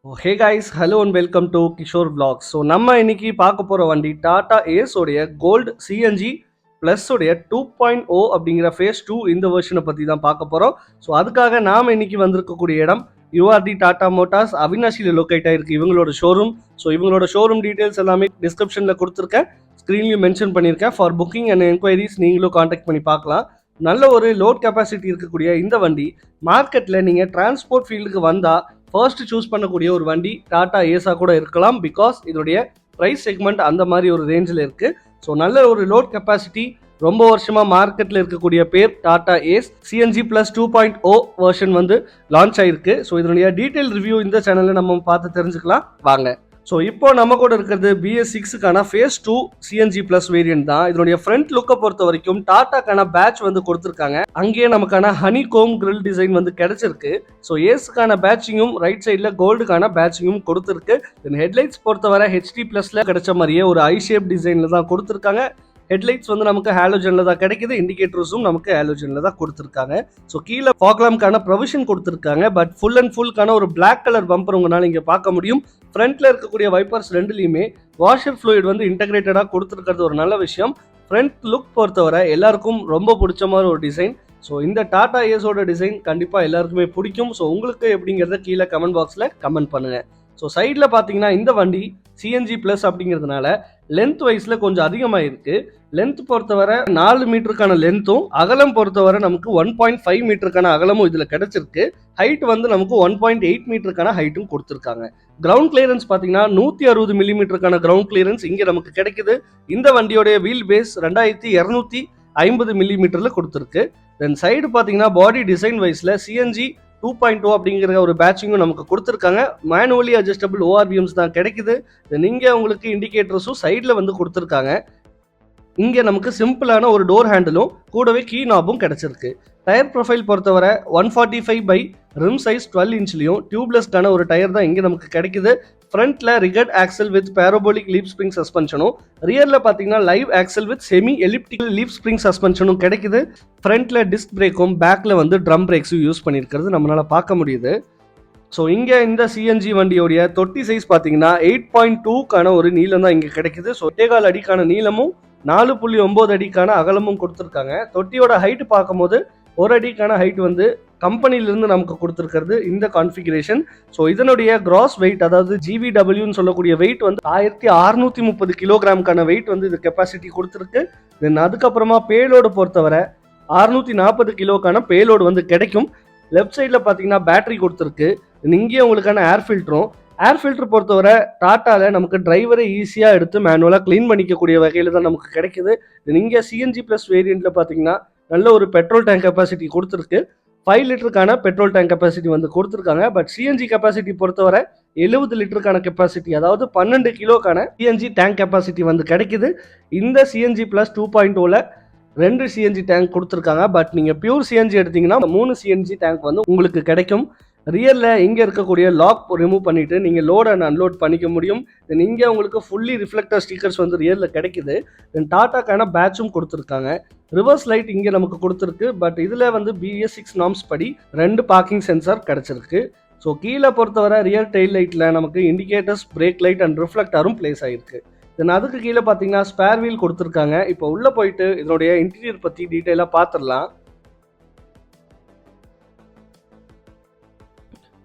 Hey guys, hello and welcome to Kishore Vlogs. So நம்ம இன்னைக்கு பார்க்க போகிற வண்டி டாடா ஏஸ் உடைய கோல்டு சிஎன்ஜி ப்ளஸ் உடைய 2.0 அப்படிங்கிற ஃபேஸ் 2 இந்த வெர்ஷனை பற்றி தான் பார்க்க போகிறோம். ஸோ அதுக்காக நாம் இன்னைக்கு வந்திருக்கக்கூடிய இடம் யூஆர்டி டாடா மோட்டார்ஸ் அவினாஷியில் லொக்கேட் ஆகிருக்கு இவங்களோட ஷோரூம். ஸோ இவங்களோட ஷோரூம் டீட்டெயில்ஸ் எல்லாமே டிஸ்கிரிப்ஷனில் கொடுத்துருக்கேன், ஸ்க்ரீன்லையும் மென்ஷன் பண்ணியிருக்கேன். ஃபார் புக்கிங் அண்ட் என்கொயரிஸ் நீங்களும் காண்டாக்ட் பண்ணி பார்க்கலாம். நல்ல ஒரு லோட் கெப்பாசிட்டி இருக்கக்கூடிய இந்த வண்டி மார்க்கெட்டில் நீங்கள் டிரான்ஸ்போர்ட் ஃபீல்டுக்கு வந்தால் ஃபர்ஸ்ட் சூஸ் பண்ணக்கூடிய ஒரு வண்டி டாடா ஏஸா கூட இருக்கலாம். பிகாஸ் இதோடைய ப்ரைஸ் செக்மெண்ட் அந்த மாதிரி ஒரு ரேஞ்சில் இருக்குது. ஸோ நல்ல ஒரு லோட் கெப்பாசிட்டி, ரொம்ப வருஷமாக மார்க்கெட்டில் இருக்கக்கூடிய பேர் Tata Ace CNG plus 2.0 version வந்து லான்ச் ஆயிருக்கு. ஸோ இதனுடைய டீட்டெயில் ரிவ்யூ இந்த சேனலில் நம்ம பார்த்து தெரிஞ்சுக்கலாம் வாங்க. ஸோ இப்போ நம்ம கூட இருக்கிறது BS6க்கான ஃபேஸ் 2 சிஎன்ஜி ப்ளஸ் வேரியன்ட் தான். இதனுடைய ஃப்ரண்ட் லுக்கை பொறுத்த வரைக்கும் டாட்டாக்கான பேட்ச் வந்து கொடுத்துருக்காங்க. அங்கேயே நமக்கான ஹனி கோம் கிரில் டிசைன் வந்து கிடைச்சிருக்கு. ஸோ ஏஸுக்கான பேட்சிங்கும் ரைட் சைடில் கோல்டுக்கான பேட்சிங்கும் கொடுத்துருக்கு. தென் ஹெட்லைட்ஸ் பொறுத்தவரை ஹெச்டி ப்ளஸில் கிடைச்ச மாதிரியே ஒரு ஐ ஷேப் டிசைனில் தான் கொடுத்துருக்காங்க. ஹெட்லைட்ஸ் வந்து நமக்கு ஹாலோஜனில் தான் கிடைக்குது, இண்டிகேட்டர்ஸும் நமக்கு ஹாலோஜனில் தான் கொடுத்துருக்காங்க. ஸோ கீழே ஃபாக்லாம்க்கான ப்ரொவிஷன் கொடுத்துருக்காங்க. பட் ஃபுல் அண்ட் ஃபுல்கான ஒரு பிளாக் கலர் பம்பர் உங்களால் இங்கே பார்க்க முடியும். ஃப்ரண்ட்டில் இருக்கக்கூடிய வைப்பர்ஸ் ரெண்டுலேயுமே வாஷர் ஃப்ளூயிட் வந்து இன்டகிரேட்டடாக கொடுத்துருக்கிறது ஒரு நல்ல விஷயம். ஃப்ரண்ட் லுக் பொறுத்தவரை எல்லாருக்கும் ரொம்ப பிடிச்ச மாதிரி ஒரு டிசைன். ஸோ இந்த டாடா ஏஸோட டிசைன் கண்டிப்பாக எல்லாருக்குமே பிடிக்கும். ஸோ உங்களுக்கு எப்படிங்கிறத கீழே கமெண்ட் பாக்ஸில் கமெண்ட் பண்ணுங்கள். ஸோ சைடில் பார்த்தீங்கன்னா இந்த வண்டி சிஎன்ஜி ப்ளஸ் அப்படிங்கிறதுனால லென்த் வைஸில் கொஞ்சம் அதிகமாக இருக்குது. லென்த் பொறுத்தவரை 4 மீட்டருக்கான லென்த்தும், அகலம் பொறுத்தவரை நமக்கு 1.5 மீட்டருக்கான அகலமும் இதில் கிடைச்சிருக்கு. ஹைட் வந்து நமக்கு 1.8 மீட்டருக்கான ஹைட்டும் கொடுத்துருக்காங்க. கிரவுண்ட் கிளியரன்ஸ் பார்த்தீங்கன்னா 160 மில்லிமீட்டருக்கான கிரவுண்ட் கிளியரன்ஸ் இங்கே நமக்கு கிடைக்குது. இந்த வண்டியோடைய வீல் பேஸ் 2250 மில்லிமீட்டரில் கொடுத்துருக்கு. தென் சைடு பார்த்தீங்கன்னா பாடி டிசைன் வைஸில் சிஎன்ஜி 2.0 அப்படிங்கிற ஒரு பேட்சிங்கும் நமக்கு கொடுத்துருக்காங்க. மேனுவலி அட்ஜஸ்டபிள் ஓஆர்பிஎம்ஸ் தான் கிடைக்குது. தென் இங்கே உங்களுக்கு இண்டிகேட்டர்ஸும் சைடில் வந்து கொடுத்துருக்காங்க. இங்கே நமக்கு சிம்பிளான ஒரு டோர் ஹேண்டிலும் கூடவே கீ நாபும் கிடைச்சிருக்கு. டயர் ப்ரொஃபைல் பொறுத்தவரை 145 பை ரிம் சைஸ் 12 இன்ச்லையும் டியூப்லெஸ்க்கான ஒரு டயர் தான் இங்கே நமக்கு கிடைக்குது. ஃப்ரண்ட்டில் rigid axle with parabolic leaf spring சஸ்பென்ஷனும், ரியரில் பார்த்தீங்கன்னா live axle with semi elliptical leaf spring சஸ்பென்ஷனும் கிடைக்குது. ஃப்ரண்ட்டில் டிஸ்க் பிரேக்கும் பேக்கில் வந்து ட்ரம் பிரேக்ஸும் யூஸ் பண்ணியிருக்கிறது நம்மளால் பார்க்க முடியுது. ஸோ இங்கே இந்த சிஎன்ஜி வண்டியோடைய தொட்டி சைஸ் பார்த்தீங்கன்னா 8.2க்கான ஒரு நீளம் தான் இங்கே கிடைக்குது. ஸோ 8.4 அடிக்கான நீளமும் 4.9 அடிக்கான அகலமும் கொடுத்துருக்காங்க. தொட்டியோட ஹைட் பார்க்கும்போது 1 அடிக்கான ஹைட் வந்து கம்பெனிலிருந்து நமக்கு கொடுத்துருக்கிறது இந்த கான்ஃபிகரேஷன். ஸோ இதனுடைய கிராஸ் வெயிட், அதாவது ஜிவிடபிள்யூன்னு சொல்லக்கூடிய வெயிட் வந்து 1630 கிலோகிராமுக்கான வெயிட் வந்து இது கெப்பாசிட்டி கொடுத்துருக்கு. தென் அதுக்கப்புறமா பேலோடு பொறுத்தவரை 640 கிலோக்கான பேலோடு வந்து கிடைக்கும். லெஃப்ட் சைடில் பார்த்தீங்கன்னா பேட்டரி கொடுத்துருக்கு. இங்கே உங்களுக்கான ஏர் ஃபில்டர் பொறுத்தவரை டாட்டாவில் நமக்கு டிரைவரை ஈஸியாக எடுத்து மேனுவலாக க்ளீன் பண்ணிக்கக்கூடிய வகையில் தான் நமக்கு கிடைக்குது. இங்கே சிஎன்ஜி ப்ளஸ் வேரியண்ட்டில் பார்த்தீங்கன்னா நல்ல ஒரு பெட்ரோல் டேங்க் கெப்பாசிட்டி கொடுத்துருக்கு. 5 லிட்டருக்கான பெட்ரோல் டேங்க் கெப்பாசிட்டி வந்து கொடுத்துருக்காங்க. பட் சிஎன்ஜி கெப்பாசிட்டி பொறுத்தவரை 70 லிட்டருக்கான கெப்பாசிட்டி, அதாவது 12 கிலோக்கான சிஎன்ஜி டேங்க் கெப்பாசிட்டி வந்து கிடைக்குது. இந்த சிஎன்ஜி ப்ளஸ் 2.0ல 2 சிஎன்ஜி டேங்க் கொடுத்துருக்காங்க. பட் நீங்கள் பியூர் சிஎன்ஜி எடுத்தீங்கன்னா 3 சிஎன்ஜி டேங்க் வந்து உங்களுக்கு கிடைக்கும். ரியரில் இங்கே இருக்கக்கூடிய லாக் ரிமூவ் பண்ணிவிட்டு நீங்கள் லோட் அண்ட் அன்லோட் பண்ணிக்க முடியும். தென் இங்கே உங்களுக்கு ஃபுல்லி ரிஃப்ளெக்டர் ஸ்டிக்கர்ஸ் வந்து ரியரில் கிடைக்குது. தென் டாட்டாக்கான பேட்சும் கொடுத்துருக்காங்க. ரிவர்ஸ் லைட் இங்கே நமக்கு கொடுத்துருக்கு. பட் இதில் வந்து BS6 நார்ம்ஸ் படி 2 பார்க்கிங் சென்சார் கிடச்சிருக்கு. ஸோ கீழே பொறுத்தவரை ரியர் டெயில் லைட்டில் நமக்கு இண்டிகேட்டர்ஸ், பிரேக் லைட் அண்ட் ரிஃப்ளெக்டரும் பிளேஸ் ஆகிருக்கு. தென் அதுக்கு கீழே பார்த்தீங்கன்னா ஸ்பேர் வீல் கொடுத்துருக்காங்க. இப்போ உள்ளே போயிட்டு இதனுடைய இன்டீரியர் பற்றி டீட்டெயிலாக பார்த்துடலாம்.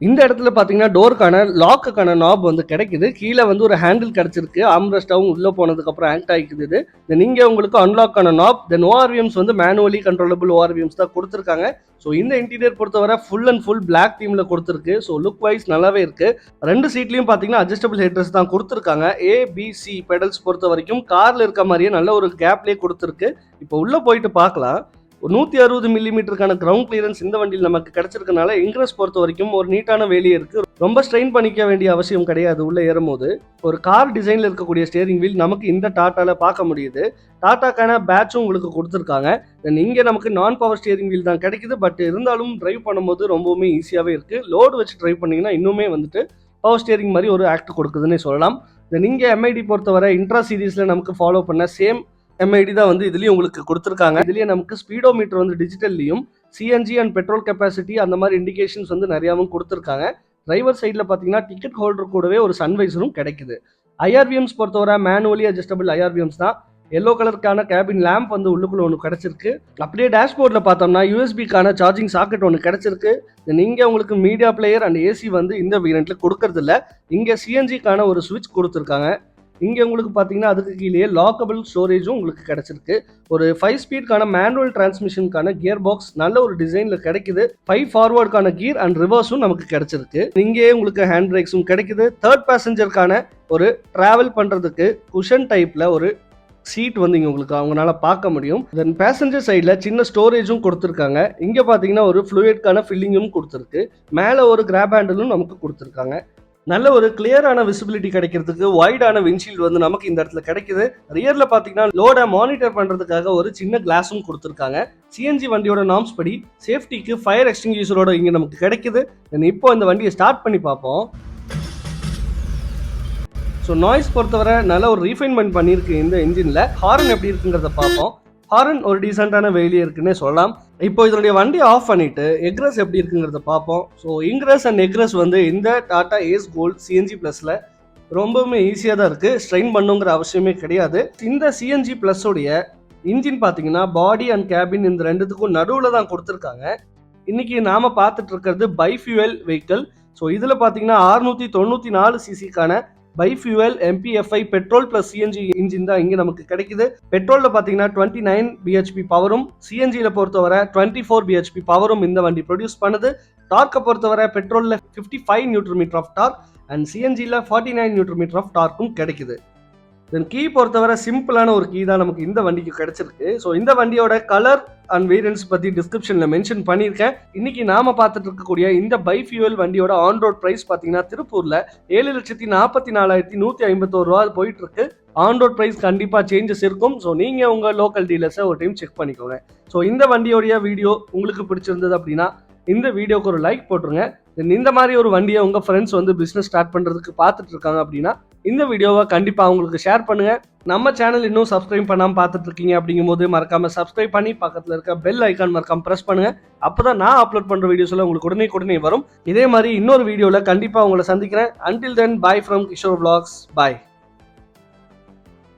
இந்த இடத்துல பார்த்தீங்கன்னா டோருக்கான லாக்குக்கான நாப் வந்து கிடைக்குது. கீழே வந்து ஒரு ஹேண்டில் கிடச்சிருக்கு. ஆம்ரெஸ்டாவும் உள்ளே போனதுக்கப்புறம் ஆக்ட் ஆகிக்குது. தென் இங்கே உங்களுக்கு அன்லாக்கான நாப், தென் ஓஆர்விஎம்ஸ் வந்து மேனுவலி கண்ட்ரோலபிள் ஓஆர்விஎம்ஸ் தான் கொடுத்துருக்காங்க. ஸோ இந்த இன்டீரியர் பொறுத்தவரை ஃபுல் அண்ட் ஃபுல் பிளாக் தீமில் கொடுத்துருக்கு. ஸோ லுக் வைஸ் நல்லாவே இருக்குது. 2 சீட்லையும் பார்த்தீங்கன்னா அட்ஜஸ்டபிள் ஹெட்ரஸ் தான் கொடுத்துருக்காங்க. ABC பெடல்ஸ் பொறுத்த வரைக்கும் காரில் இருக்க மாதிரியே நல்ல ஒரு கேப்லேயே கொடுத்துருக்கு. இப்போ உள்ளே போயிட்டு பார்க்கலாம். 160 மில்லிமீட்டருக்கான கிரவுண்ட் கிளியரன்ஸ் இந்த வண்டியில் நமக்கு கிடைச்சிருக்கனால இன்க்ரஸ் பொறுத்த வரைக்கும் ஒரு நீட்டான வேலையே இருக்கு. ரொம்ப ஸ்ட்ரெயின் பண்ணிக்க வேண்டிய அவசியம் கிடையாது. உள்ள ஏறும்போது ஒரு கார் டிசைனில் இருக்கக்கூடிய ஸ்டேரிங் வீல் நமக்கு இந்த டாட்டாவில் பார்க்க முடியுது. டாட்டாக்கான பேட்சும் உங்களுக்கு கொடுத்துருக்காங்க. தென் இங்கே நமக்கு நான் பவர் ஸ்டேரிங் வீல் தான் கிடைக்குது. பட் இருந்தாலும் டிரைவ் பண்ணும்போது ரொம்பவுமே ஈஸியாகவே இருக்குது. லோடு வச்சு டிரைவ் பண்ணிங்கன்னா இன்னுமே வந்துட்டு பவர் ஸ்டேரிங் மாதிரி ஒரு ஆக்ட் கொடுக்குதுன்னு சொல்லலாம். தென் இங்கே MID பொறுத்தவரை இன்ட்ரா சீரீஸில் நமக்கு ஃபாலோ பண்ண சேம் MID தான் வந்து இதுலேயும் உங்களுக்கு கொடுத்துருக்காங்க. இதுலேயே நமக்கு ஸ்பீடோமீட்டர் வந்து டிஜிட்டல்லையும், சிஎன்ஜி அண்ட் பெட்ரோல் கெப்பாசிட்டி அந்த மாதிரி இண்டிகேஷன்ஸ் வந்து நிறையாவும் கொடுத்துருக்காங்க. டிரைவர் சைடில் பார்த்தீங்கன்னா டிக்கெட் ஹோல்டர் கூடவே ஒரு சன்வைசரும் கிடைக்குது. ஐஆர்விஎம்ஸ் பொறுத்தவரை மேனுவலி அட்ஜஸ்டபிள் ஐஆர்விஎம்ஸ் தான். எல்லோ கலருக்கான கேபின் லேம்ப் வந்து உள்ளுக்குள்ள ஒன்று கிடைச்சிருக்கு. அப்படியே டேஷ்போர்டில் பார்த்தோம்னா யூஎஸ்பிக்கான சார்ஜிங் சாக்கெட் ஒன்று கிடைச்சிருக்கு. இங்கே உங்களுக்கு மீடியா பிளேயர் அண்ட் ஏசி வந்து இந்த வேரியண்ட்ல கொடுக்கறது இல்லை. இங்கே சிஎன்ஜிக்கான ஒரு சுவிட்ச் கொடுத்துருக்காங்க. இங்கே உங்களுக்கு பார்த்தீங்கன்னா அதுக்கு கீழே லாக்கபிள் ஸ்டோரேஜும் உங்களுக்கு கிடைச்சிருக்கு. ஒரு 5 ஸ்பீட்கான மேனுவல் டிரான்ஸ்மிஷனுக்கான கியர் பாக்ஸ் நல்ல ஒரு டிசைனில் கிடைக்குது. 5 ஃபார்வர்டுக்கான கியர் அண்ட் ரிவர்ஸும் நமக்கு கிடைச்சிருக்கு. இங்கே உங்களுக்கு ஹேண்ட் பிரேக்ஸும் கிடைக்குது. தேர்ட் பேசஞ்சருக்கான ஒரு டிராவல் பண்ணுறதுக்கு குஷன் டைப்பில் ஒரு சீட் வந்து இங்கே உங்களுக்கு அவங்களால பார்க்க முடியும். தென் பேசஞ்சர் சைடில் சின்ன ஸ்டோரேஜும் கொடுத்துருக்காங்க. இங்கே பார்த்தீங்கன்னா ஒரு ஃப்ளூயிட்கான ஃபில்லிங்கும் கொடுத்துருக்கு. மேலே ஒரு கிராப் ஹேண்டலும் நமக்கு கொடுத்துருக்காங்க. நல்ல ஒரு கிளியரான விசிபிலிட்டி கிடைக்கிறதுக்கு வைடான விண்ட்ஷீல்டு வந்து நமக்கு இந்த இடத்துல கிடைக்குது. ரியரில் பார்த்தீங்கன்னா லோடை மானிட்டர் பண்ணுறதுக்காக ஒரு சின்ன கிளாஸும் கொடுத்துருக்காங்க. சிஎன்ஜி வண்டியோட நார்ம்ஸ் படி சேஃப்டிக்கு ஃபயர் எக்ஸ்டிங்யூஷரோட இங்கே நமக்கு கிடைக்குது. தென் இப்போ இந்த வண்டியை ஸ்டார்ட் பண்ணி பார்ப்போம். ஸோ நாய்ஸ் பொறுத்தவரை நல்ல ஒரு ரீஃபைன்மெண்ட் பண்ணியிருக்கு இந்த இன்ஜினில். ஹாரன் எப்படி இருக்குங்கிறத பார்ப்போம். ஹாரன் ஒரு டீசெண்டான வேலையே இருக்குன்னே சொல்லலாம். இப்போ இதனுடைய வண்டி ஆஃப் பண்ணிட்டு எக்ரஸ் எப்படி இருக்குங்கிறத பார்ப்போம். ஸோ இன்க்ரஸ் அண்ட் எக்ரஸ் வந்து இந்த டாடா ஏஸ் கோல்ட் சிஎன்ஜி ப்ளஸில் ரொம்பவுமே ஈஸியாக தான் இருக்குது. ஸ்ட்ரெயின் பண்ணுங்கிற அவசியமே கிடையாது. இந்த சிஎன்ஜி ப்ளஸோடைய இன்ஜின் பார்த்தீங்கன்னா பாடி அண்ட் கேபின் இந்த ரெண்டுத்துக்கும் நடுவில் தான் கொடுத்துருக்காங்க. இன்னைக்கு நாம் பார்த்துட்டு இருக்கிறது பைஃபியூவல் வெஹிக்கிள். ஸோ இதில் பார்த்தீங்கன்னா 694 சிசிக்கான பைஃபியூவல் MPFI petrol plus CNG engine தான் இங்கே நமக்கு கிடைக்குது. பெட்ரோலில் பார்த்தீங்கன்னா 29 bhp பவரும், சிஎன்ஜியில் பொறுத்தவரை 24 bhp பவரும் இந்த வண்டி ப்ரொடியூஸ் பண்ணுது. டார்க்கை பொறுத்தவரை பெட்ரோலில் 55 newton metre of torque and சிஎன்ஜியில் 49 நியூட்டன் மீட்டர் ஆஃப் டார்க்கும் கிடைக்குது. தென் கீ பொறுத்தவரை சிம்பிளான ஒரு கீ தான் நமக்கு இந்த வண்டிக்கு கிடைச்சிருக்கு. ஸோ இந்த வண்டியோட கலர் அண்ட் வேரியன்ஸ் பற்றி டிஸ்கிரிப்ஷனில் மென்ஷன் பண்ணியிருக்கேன். இன்னைக்கு நாம பார்த்துட்டு இருக்கக்கூடிய இந்த பைஃபியூவல் வண்டியோட ஆன் ரோட் ப்ரைஸ் பார்த்தீங்கன்னா திருப்பூரில் 7,44,151 ரூபா போயிட்டு இருக்கு. ஆன் ரோட் ப்ரைஸ் கண்டிப்பாக சேஞ்சஸ் இருக்கும். ஸோ நீங்கள் உங்கள் லோக்கல் டீலர்ஸை ஒரு டைம் செக் பண்ணிக்கோங்க. ஸோ இந்த வண்டியோடைய வீடியோ உங்களுக்கு பிடிச்சிருந்தது அப்படின்னா இந்த வீடியோக்கு ஒரு லைக் போட்டுருங்க. இந்த மாதிரி ஒரு வண்டியை உங்கள் ஃப்ரெண்ட்ஸ் வந்து பிஸ்னஸ் ஸ்டார்ட் பண்ணுறதுக்கு பார்த்துட்டு இருக்காங்க அப்படின்னா இந்த வீடியோவை கண்டிப்பாக அவங்களுக்கு ஷேர் பண்ணுங்கள். நம்ம சேனல் இன்னும் சப்ஸ்கிரைப் பண்ணாமல் பார்த்துட்டு இருக்கீங்க அப்படிங்கும்போது மறக்காமல் சப்ஸ்கிரைப் பண்ணி பக்கத்தில் இருக்க பெல் ஐக்கான் மறக்காமல் ப்ரெஸ் பண்ணுங்கள். அப்போ தான் நான் அப்லோட் பண்ணுற வீடியோஸில் உங்களுக்கு உடனே வரும். இதே மாதிரி இன்னொரு வீடியோவில் கண்டிப்பாக உங்களை சந்திக்கிறேன். Until then, by from Kishore vlogs. Bye.